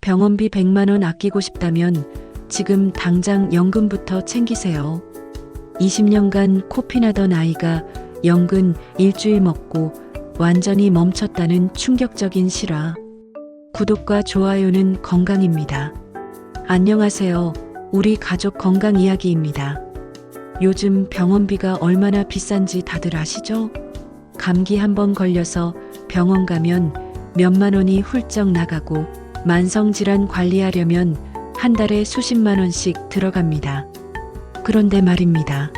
병원비 100만 원 아끼고 싶다면 지금 당장 연금부터 챙기세요. 20년간 코피나던 아이가 연근 일주일 먹고 완전히 멈췄다는 충격적인 실화. 구독과 좋아요는 건강입니다. 안녕하세요. 우리 가족 건강 이야기입니다. 요즘 병원비가 얼마나 비싼지 다들 아시죠? 감기 한번 걸려서 병원 가면 몇만 원이 훌쩍 나가고 만성질환 관리하려면 한 달에 수십만 원씩 들어갑니다. 그런데 말입니다.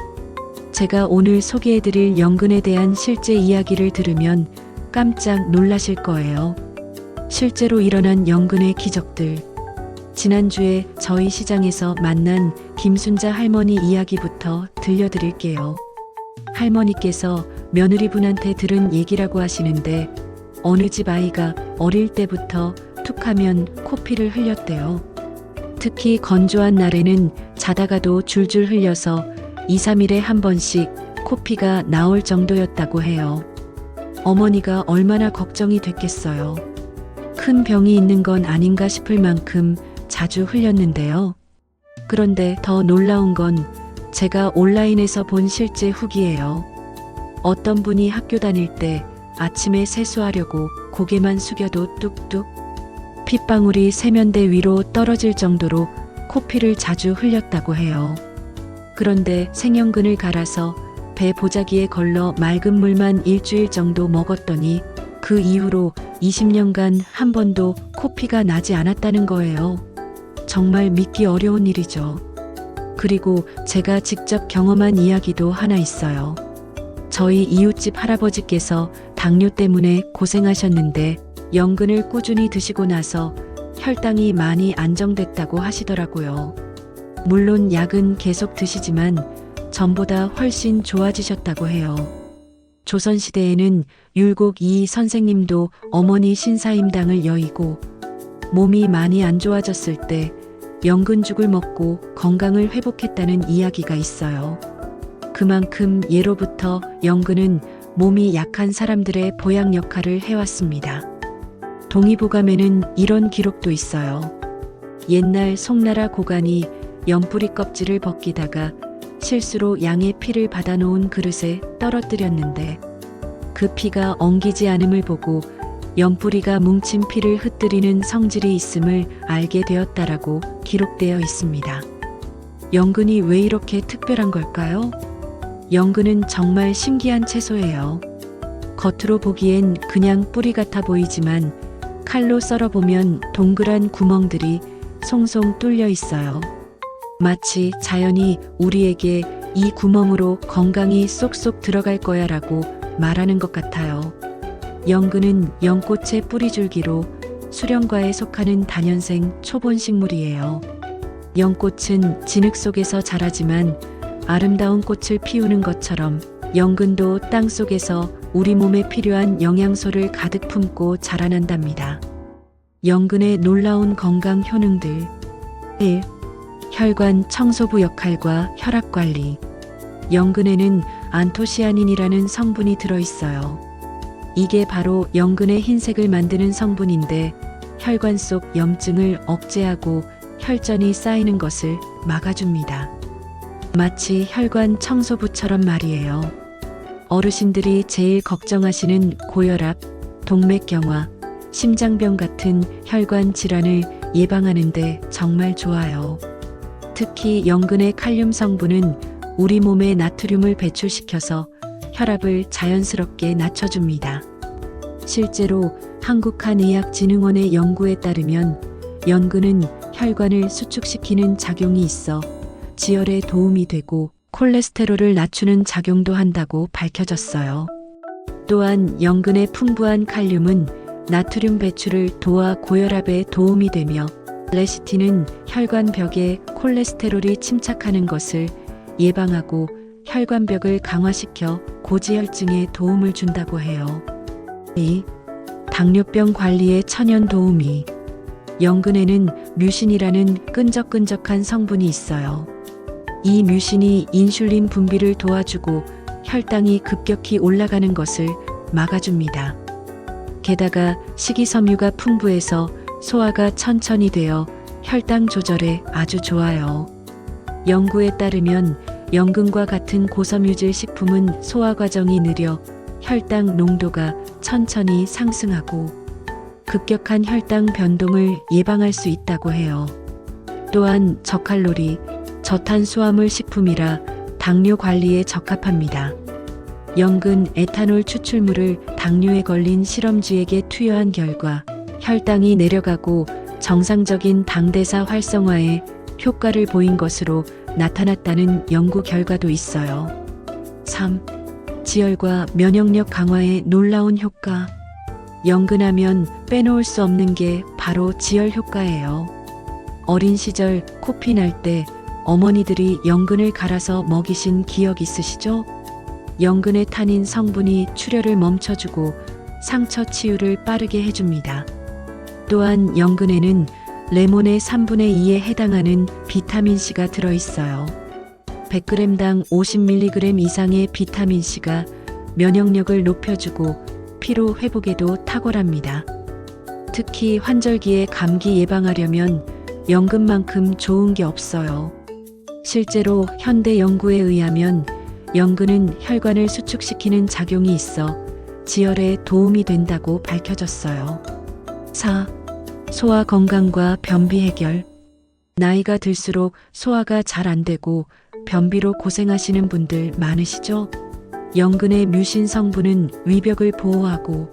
제가 오늘 소개해드릴 연근에 대한 실제 이야기를 들으면 깜짝 놀라실 거예요. 실제로 일어난 연근의 기적들. 지난주에 저희 시장에서 만난 김순자 할머니 이야기부터 들려드릴게요. 할머니께서 며느리분한테 들은 얘기라고 하시는데 어느 집 아이가 어릴 때부터 툭하면 코피를 흘렸대요. 특히 건조한 날에는 자다가도 줄줄 흘려서 2, 3일에 한 번씩 코피가 나올 정도였다고 해요. 어머니가 얼마나 걱정이 됐겠어요. 큰 병이 있는 건 아닌가 싶을 만큼 자주 흘렸는데요. 그런데 더 놀라운 건 제가 온라인에서 본 실제 후기예요. 어떤 분이 학교 다닐 때 아침에 세수하려고 고개만 숙여도 뚝뚝 핏방울이 세면대 위로 떨어질 정도로 코피를 자주 흘렸다고 해요. 그런데 생연근을 갈아서 배 보자기에 걸러 맑은 물만 일주일 정도 먹었더니 그 이후로 20년간 한 번도 코피가 나지 않았다는 거예요. 정말 믿기 어려운 일이죠. 그리고 제가 직접 경험한 이야기도 하나 있어요. 저희 이웃집 할아버지께서 당뇨 때문에 고생하셨는데 연근을 꾸준히 드시고 나서 혈당이 많이 안정됐다고 하시더라고요. 물론 약은 계속 드시지만 전보다 훨씬 좋아지셨다고 해요. 조선시대에는 율곡 이 선생님도 어머니 신사임당을 여의고 몸이 많이 안 좋아졌을 때 연근죽을 먹고 건강을 회복했다는 이야기가 있어요. 그만큼 예로부터 연근은 몸이 약한 사람들의 보약 역할을 해왔습니다. 동의보감에는 이런 기록도 있어요. 옛날 송나라 고관이 연뿌리 껍질을 벗기다가 실수로 양의 피를 받아놓은 그릇에 떨어뜨렸는데 그 피가 엉기지 않음을 보고 연뿌리가 뭉친 피를 흩뜨리는 성질이 있음을 알게 되었다라고 기록되어 있습니다. 연근이 왜 이렇게 특별한 걸까요? 연근은 정말 신기한 채소예요. 겉으로 보기엔 그냥 뿌리 같아 보이지만 칼로 썰어보면 동그란 구멍들이 송송 뚫려 있어요. 마치 자연이 우리에게 이 구멍으로 건강이 쏙쏙 들어갈 거야 라고 말하는 것 같아요. 연근은 연꽃의 뿌리줄기로 수령과에 속하는 다년생 초본식물이에요. 연꽃은 진흙 속에서 자라지만 아름다운 꽃을 피우는 것처럼 연근도 땅 속에서 우리 몸에 필요한 영양소를 가득 품고 자라난답니다. 연근의 놀라운 건강 효능들. 1. 혈관 청소부 역할과 혈압 관리. 연근에는 안토시아닌이라는 성분이 들어있어요. 이게 바로 연근의 흰색을 만드는 성분인데 혈관 속 염증을 억제하고 혈전이 쌓이는 것을 막아줍니다. 마치 혈관 청소부처럼 말이에요. 어르신들이 제일 걱정하시는 고혈압, 동맥경화, 심장병 같은 혈관 질환을 예방하는데 정말 좋아요. 특히 연근의 칼륨 성분은 우리 몸에 나트륨을 배출시켜서 혈압을 자연스럽게 낮춰줍니다. 실제로 한국한의학진흥원의 연구에 따르면 연근은 혈관을 수축시키는 작용이 있어 지혈에 도움이 되고 콜레스테롤을 낮추는 작용도 한다고 밝혀졌어요. 또한 연근의 풍부한 칼륨은 나트륨 배출을 도와 고혈압에 도움이 되며 레시틴은 혈관벽에 콜레스테롤이 침착하는 것을 예방하고 혈관벽을 강화시켜 고지혈증에 도움을 준다고 해요. 2. 당뇨병 관리에 천연 도우미. 연근에는 뮤신이라는 끈적끈적한 성분이 있어요. 이 뮤신이 인슐린 분비를 도와주고 혈당이 급격히 올라가는 것을 막아줍니다. 게다가 식이섬유가 풍부해서 소화가 천천히 되어 혈당 조절에 아주 좋아요. 연구에 따르면 연근과 같은 고섬유질 식품은 소화 과정이 느려 혈당 농도가 천천히 상승하고 급격한 혈당 변동을 예방할 수 있다고 해요. 또한 저칼로리, 저탄수화물 식품이라 당뇨 관리에 적합합니다. 연근 에탄올 추출물을 당뇨에 걸린 실험쥐에게 투여한 결과 혈당이 내려가고 정상적인 당대사 활성화에 효과를 보인 것으로 나타났다는 연구 결과도 있어요. 3. 지혈과 면역력 강화에 놀라운 효과. 연근하면 빼놓을 수 없는 게 바로 지혈 효과예요. 어린 시절 코피 날 때 어머니들이 연근을 갈아서 먹이신 기억 있으시죠? 연근의 타닌 성분이 출혈을 멈춰주고 상처 치유를 빠르게 해줍니다. 또한 연근에는 레몬의 3분의 2에 해당하는 비타민C가 들어있어요. 100g당 50mg 이상의 비타민C가 면역력을 높여주고 피로 회복에도 탁월합니다. 특히 환절기에 감기 예방하려면 연근만큼 좋은 게 없어요. 실제로 현대 연구에 의하면 연근은 혈관을 수축시키는 작용이 있어 지혈에 도움이 된다고 밝혀졌어요. 4. 소화 건강과 변비 해결. 나이가 들수록 소화가 잘 안 되고 변비로 고생하시는 분들 많으시죠? 연근의 뮤신 성분은 위벽을 보호하고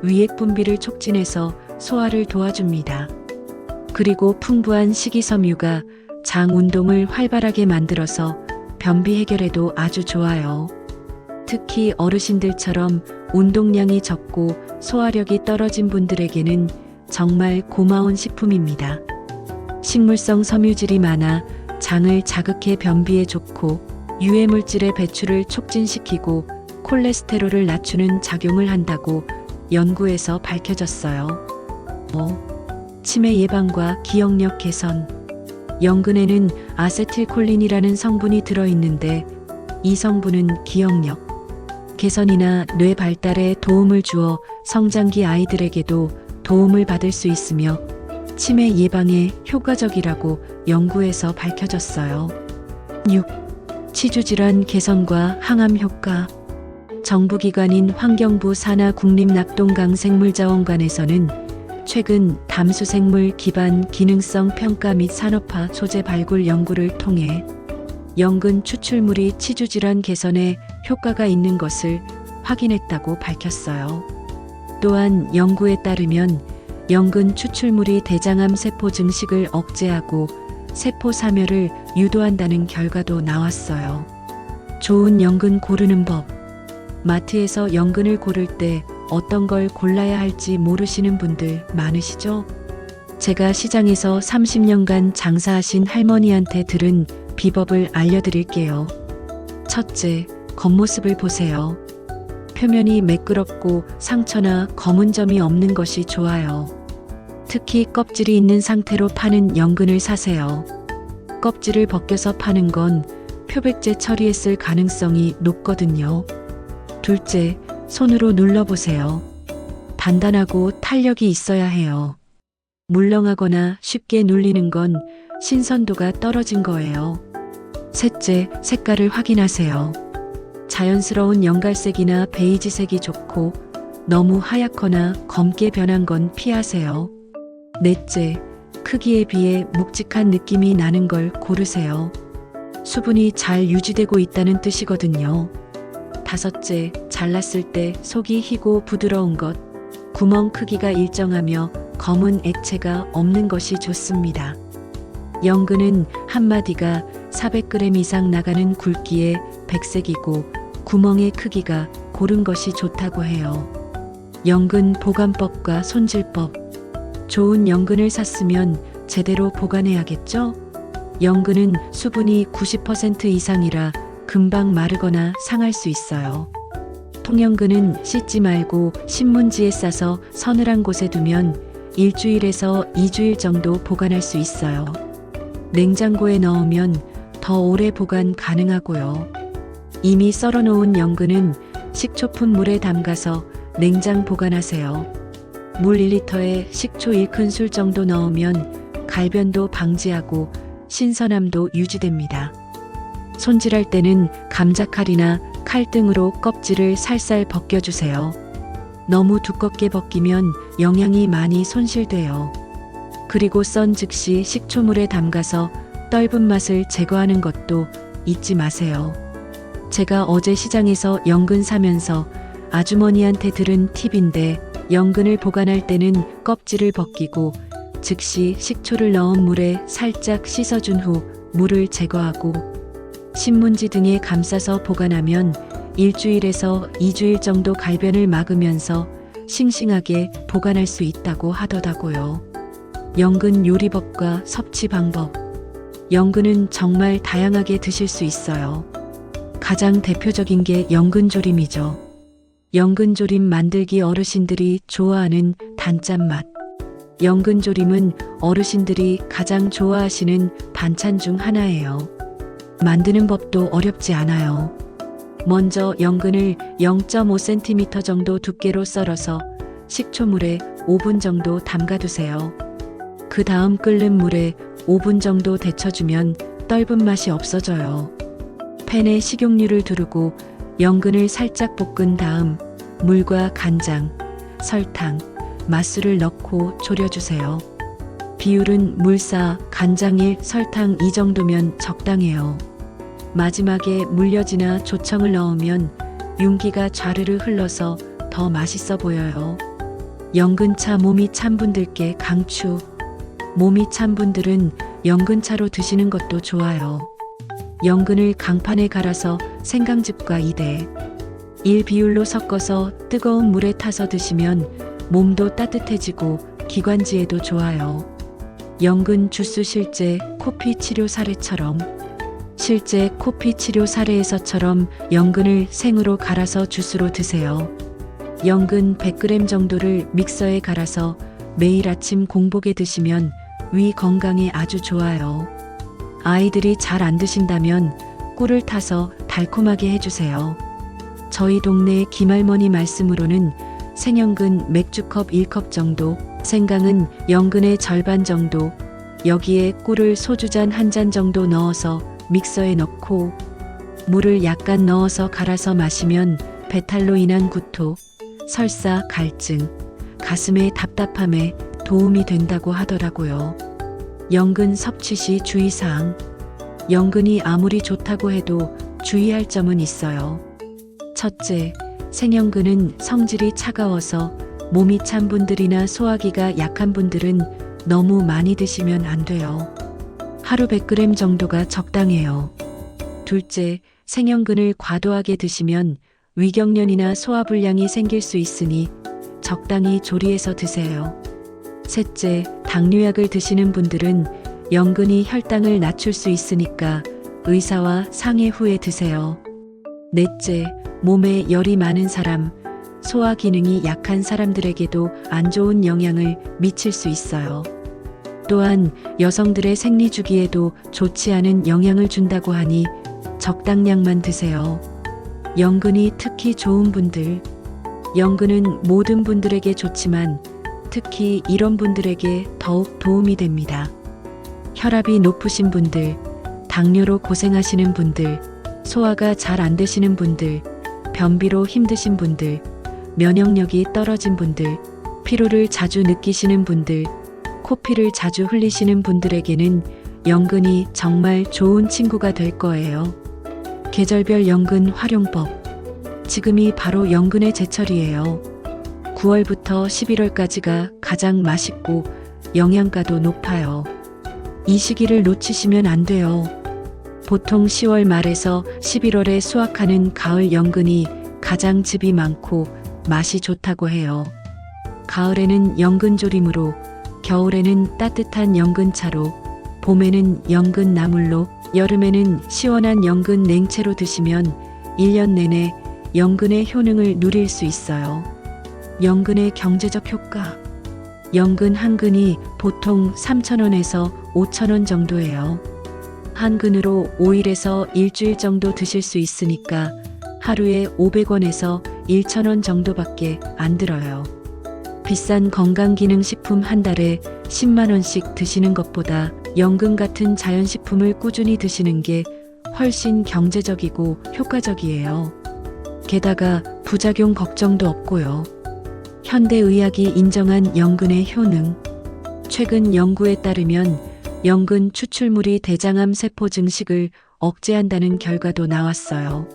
위액 분비를 촉진해서 소화를 도와줍니다. 그리고 풍부한 식이섬유가 장 운동을 활발하게 만들어서 변비 해결에도 아주 좋아요. 특히 어르신들처럼 운동량이 적고 소화력이 떨어진 분들에게는 정말 고마운 식품입니다. 식물성 섬유질이 많아 장을 자극해 변비에 좋고 유해물질의 배출을 촉진시키고 콜레스테롤을 낮추는 작용을 한다고 연구에서 밝혀졌어요. 5. 치매 예방과 기억력 개선. 연근에는 아세틸콜린이라는 성분이 들어있는데 이 성분은 기억력 개선이나 뇌 발달에 도움을 주어 성장기 아이들에게도 도움을 받을 수 있으며 치매 예방에 효과적이라고 연구에서 밝혀졌어요. 6. 치주질환 개선과 항암 효과. 정부기관인 환경부 산하국립낙동강생물자원관에서는 최근 담수생물 기반 기능성 평가 및 산업화 소재 발굴 연구를 통해 연근 추출물이 치주질환 개선에 효과가 있는 것을 확인했다고 밝혔어요. 또한 연구에 따르면 연근 추출물이 대장암 세포 증식을 억제하고 세포 사멸을 유도한다는 결과도 나왔어요. 좋은 연근 고르는 법. 마트에서 연근을 고를 때 어떤 걸 골라야 할지 모르시는 분들 많으시죠? 제가 시장에서 30년간 장사하신 할머니한테 들은 비법을 알려드릴게요. 첫째, 겉모습을 보세요. 표면이 매끄럽고 상처나 검은 점이 없는 것이 좋아요. 특히 껍질이 있는 상태로 파는 연근을 사세요. 껍질을 벗겨서 파는 건 표백제 처리했을 가능성이 높거든요. 둘째, 손으로 눌러보세요. 단단하고 탄력이 있어야 해요. 물렁하거나 쉽게 눌리는 건 신선도가 떨어진 거예요. 셋째, 색깔을 확인하세요. 자연스러운 연갈색이나 베이지색이 좋고 너무 하얗거나 검게 변한 건 피하세요. 넷째, 크기에 비해 묵직한 느낌이 나는 걸 고르세요. 수분이 잘 유지되고 있다는 뜻이거든요. 다섯째, 잘랐을 때 속이 희고 부드러운 것, 구멍 크기가 일정하며 검은 액체가 없는 것이 좋습니다. 연근은 한 마디가 400g 이상 나가는 굵기에 백색이고 구멍의 크기가 고른 것이 좋다고 해요. 연근 보관법과 손질법. 좋은 연근을 샀으면 제대로 보관해야겠죠? 연근은 수분이 90% 이상이라 금방 마르거나 상할 수 있어요. 통연근은 씻지 말고 신문지에 싸서 서늘한 곳에 두면 일주일에서 2주일 정도 보관할 수 있어요. 냉장고에 넣으면 더 오래 보관 가능하고요. 이미 썰어놓은 연근은 식초푼 물에 담가서 냉장 보관하세요. 물 1리터에 식초 1큰술 정도 넣으면 갈변도 방지하고 신선함도 유지됩니다. 손질할 때는 감자칼이나 칼등으로 껍질을 살살 벗겨주세요. 너무 두껍게 벗기면 영양이 많이 손실돼요. 그리고 썬 즉시 식초물에 담가서 떫은 맛을 제거하는 것도 잊지 마세요. 제가 어제 시장에서 연근 사면서 아주머니한테 들은 팁인데, 연근을 보관할 때는 껍질을 벗기고 즉시 식초를 넣은 물에 살짝 씻어준 후 물을 제거하고 신문지 등에 감싸서 보관하면 일주일에서 2주일 정도 갈변을 막으면서 싱싱하게 보관할 수 있다고 하더라고요. 연근 요리법과 섭취 방법. 연근은 정말 다양하게 드실 수 있어요. 가장 대표적인 게 연근조림이죠. 연근조림 만들기 어르신들이 좋아하는 단짠 맛. 연근조림은 어르신들이 가장 좋아하시는 반찬 중 하나예요. 만드는 법도 어렵지 않아요. 먼저 연근을 0.5cm 정도 두께로 썰어서 식초물에 5분 정도 담가두세요. 그 다음 끓는 물에 5분 정도 데쳐주면 떫은 맛이 없어져요. 팬에 식용유를 두르고 연근을 살짝 볶은 다음 물과 간장, 설탕, 맛술을 넣고 졸여주세요. 비율은 물 4, 간장 1, 설탕 2 정도면 적당해요. 마지막에 물엿이나 조청을 넣으면 윤기가 좌르르 흘러서 더 맛있어 보여요. 연근차 몸이 찬 분들께 강추. 몸이 찬 분들은 연근차로 드시는 것도 좋아요. 연근을 강판에 갈아서 생강즙과 2대 1 비율로 섞어서 뜨거운 물에 타서 드시면 몸도 따뜻해지고 기관지에도 좋아요. 연근 주스 실제 코피 치료 사례처럼, 실제 코피 치료 사례에서처럼 연근을 생으로 갈아서 주스로 드세요. 연근 100g 정도를 믹서에 갈아서 매일 아침 공복에 드시면 위 건강에 아주 좋아요. 아이들이 잘 안 드신다면 꿀을 타서 달콤하게 해주세요. 저희 동네 김할머니 말씀으로는 생연근 맥주컵 1컵 정도, 생강은 연근의 절반 정도, 여기에 꿀을 소주잔 1잔 정도 넣어서 믹서에 넣고 물을 약간 넣어서 갈아서 마시면 배탈로 인한 구토, 설사, 갈증, 가슴의 답답함에 도움이 된다고 하더라고요. 연근 섭취 시 주의사항. 연근이 아무리 좋다고 해도 주의할 점은 있어요. 첫째, 생연근은 성질이 차가워서 몸이 찬 분들이나 소화기가 약한 분들은 너무 많이 드시면 안 돼요. 하루 100g 정도가 적당해요. 둘째, 생연근을 과도하게 드시면 위경련이나 소화불량이 생길 수 있으니 적당히 조리해서 드세요. 셋째, 당뇨약을 드시는 분들은 연근이 혈당을 낮출 수 있으니까 의사와 상의 후에 드세요. 넷째, 몸에 열이 많은 사람, 소화 기능이 약한 사람들에게도 안 좋은 영향을 미칠 수 있어요. 또한 여성들의 생리 주기에도 좋지 않은 영향을 준다고 하니 적당량만 드세요. 연근이 특히 좋은 분들. 연근은 모든 분들에게 좋지만 특히 이런 분들에게 더욱 도움이 됩니다. 혈압이 높으신 분들, 당뇨로 고생하시는 분들, 소화가 잘 안 되시는 분들, 변비로 힘드신 분들, 면역력이 떨어진 분들, 피로를 자주 느끼시는 분들, 코피를 자주 흘리시는 분들에게는 연근이 정말 좋은 친구가 될 거예요. 계절별 연근 활용법. 지금이 바로 연근의 제철이에요. 9월부터 11월까지가 가장 맛있고 영양가도 높아요. 이 시기를 놓치시면 안 돼요. 보통 10월 말에서 11월에 수확하는 가을 연근이 가장 즙이 많고 맛이 좋다고 해요. 가을에는 연근조림으로, 겨울에는 따뜻한 연근차로, 봄에는 연근 나물로, 여름에는 시원한 연근 냉채로 드시면 1년 내내 연근의 효능을 누릴 수 있어요. 연근의 경제적 효과. 연근 한 근이 보통 3,000원에서 5,000원 정도예요. 한 근으로 5일에서 일주일 정도 드실 수 있으니까 하루에 500원에서 1,000원 정도밖에 안 들어요. 비싼 건강기능식품 한 달에 10만 원씩 드시는 것보다 연근 같은 자연식품을 꾸준히 드시는 게 훨씬 경제적이고 효과적이에요. 게다가 부작용 걱정도 없고요. 현대의학이 인정한 연근의 효능. 최근 연구에 따르면 연근 추출물이 대장암 세포 증식을 억제한다는 결과도 나왔어요.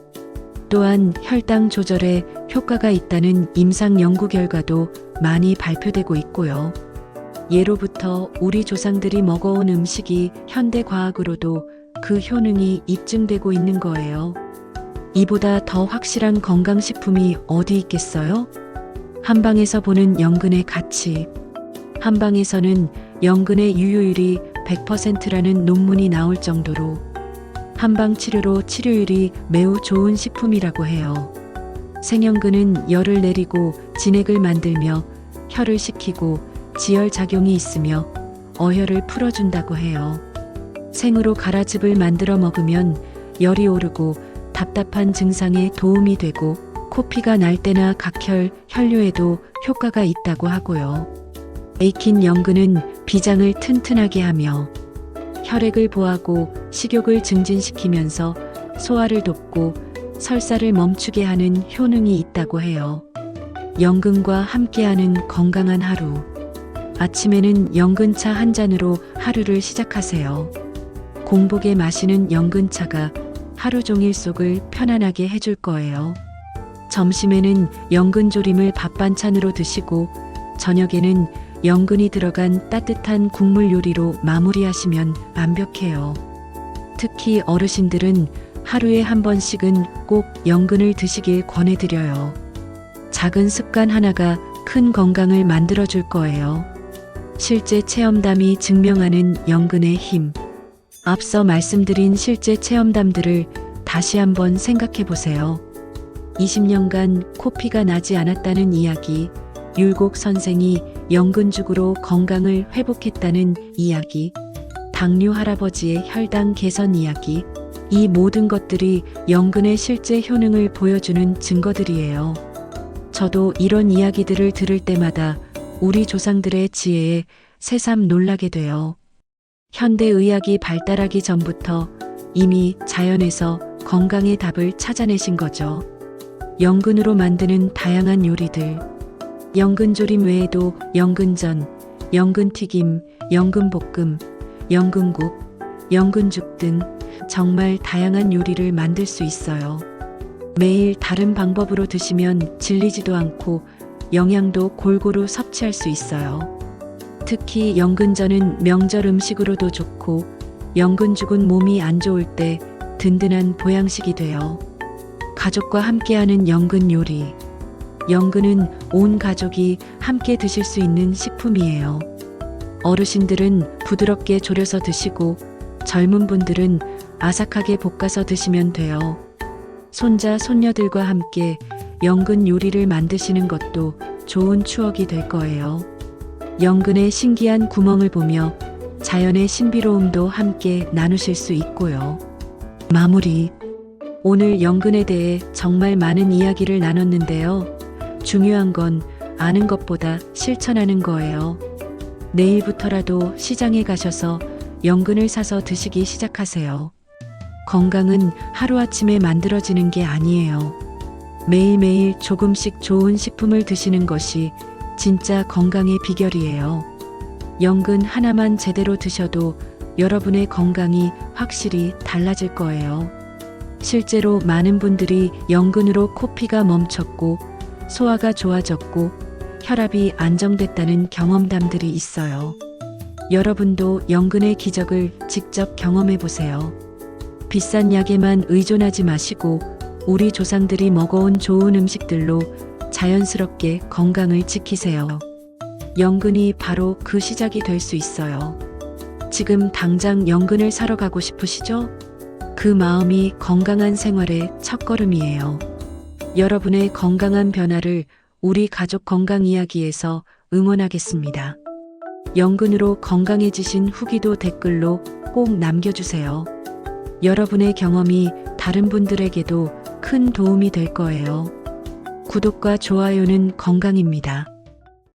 또한 혈당 조절에 효과가 있다는 임상 연구 결과도 많이 발표되고 있고요. 예로부터 우리 조상들이 먹어온 음식이 현대 과학으로도 그 효능이 입증되고 있는 거예요. 이보다 더 확실한 건강식품이 어디 있겠어요? 한방에서 보는 연근의 가치. 한방에서는 연근의 유효율이 100%라는 논문이 나올 정도로 한방 치료로 치료율이 매우 좋은 식품이라고 해요. 생연근은 열을 내리고 진액을 만들며 혈을 식히고 지혈작용이 있으며 어혈을 풀어준다고 해요. 생으로 가라즙을 만들어 먹으면 열이 오르고 답답한 증상에 도움이 되고 코피가 날 때나 각혈, 혈뇨에도 효과가 있다고 하고요. 익힌 연근은 비장을 튼튼하게 하며 혈액을 보하고 식욕을 증진시키면서 소화를 돕고 설사를 멈추게 하는 효능이 있다고 해요. 연근과 함께하는 건강한 하루. 아침에는 연근차 한 잔으로 하루를 시작하세요. 공복에 마시는 연근차가 하루 종일 속을 편안하게 해줄 거예요. 점심에는 연근조림을 밥 반찬으로 드시고 저녁에는 연근이 들어간 따뜻한 국물 요리로 마무리하시면 완벽해요. 특히 어르신들은 하루에 한 번씩은 꼭 연근을 드시길 권해드려요. 작은 습관 하나가 큰 건강을 만들어줄 거예요. 실제 체험담이 증명하는 연근의 힘. 앞서 말씀드린 실제 체험담들을 다시 한번 생각해 보세요. 20년간 코피가 나지 않았다는 이야기, 율곡 선생이 연근죽으로 건강을 회복했다는 이야기, 당뇨 할아버지의 혈당 개선 이야기, 이 모든 것들이 연근의 실제 효능을 보여주는 증거들이에요. 저도 이런 이야기들을 들을 때마다 우리 조상들의 지혜에 새삼 놀라게 돼요. 현대의학이 발달하기 전부터 이미 자연에서 건강의 답을 찾아내신 거죠. 연근으로 만드는 다양한 요리들. 연근조림 외에도 연근전, 연근튀김, 연근볶음, 연근국, 연근죽 등 정말 다양한 요리를 만들 수 있어요. 매일 다른 방법으로 드시면 질리지도 않고 영양도 골고루 섭취할 수 있어요. 특히 연근전은 명절 음식으로도 좋고 연근죽은 몸이 안 좋을 때 든든한 보양식이 돼요. 가족과 함께하는 연근 요리. 연근은 온 가족이 함께 드실 수 있는 식품이에요. 어르신들은 부드럽게 졸여서 드시고 젊은 분들은 아삭하게 볶아서 드시면 돼요. 손자, 손녀들과 함께 연근 요리를 만드시는 것도 좋은 추억이 될 거예요. 연근의 신기한 구멍을 보며 자연의 신비로움도 함께 나누실 수 있고요. 마무리. 오늘 연근에 대해 정말 많은 이야기를 나눴는데요. 중요한 건 아는 것보다 실천하는 거예요. 내일부터라도 시장에 가셔서 연근을 사서 드시기 시작하세요. 건강은 하루아침에 만들어지는 게 아니에요. 매일매일 조금씩 좋은 식품을 드시는 것이 진짜 건강의 비결이에요. 연근 하나만 제대로 드셔도 여러분의 건강이 확실히 달라질 거예요. 실제로 많은 분들이 연근으로 코피가 멈췄고 소화가 좋아졌고 혈압이 안정됐다는 경험담들이 있어요. 여러분도 연근의 기적을 직접 경험해 보세요. 비싼 약에만 의존하지 마시고 우리 조상들이 먹어온 좋은 음식들로 자연스럽게 건강을 지키세요. 연근이 바로 그 시작이 될 수 있어요. 지금 당장 연근을 사러 가고 싶으시죠? 그 마음이 건강한 생활의 첫걸음이에요. 여러분의 건강한 변화를 우리 가족 건강 이야기에서 응원하겠습니다. 연근으로 건강해지신 후기도 댓글로 꼭 남겨주세요. 여러분의 경험이 다른 분들에게도 큰 도움이 될 거예요. 구독과 좋아요는 건강입니다.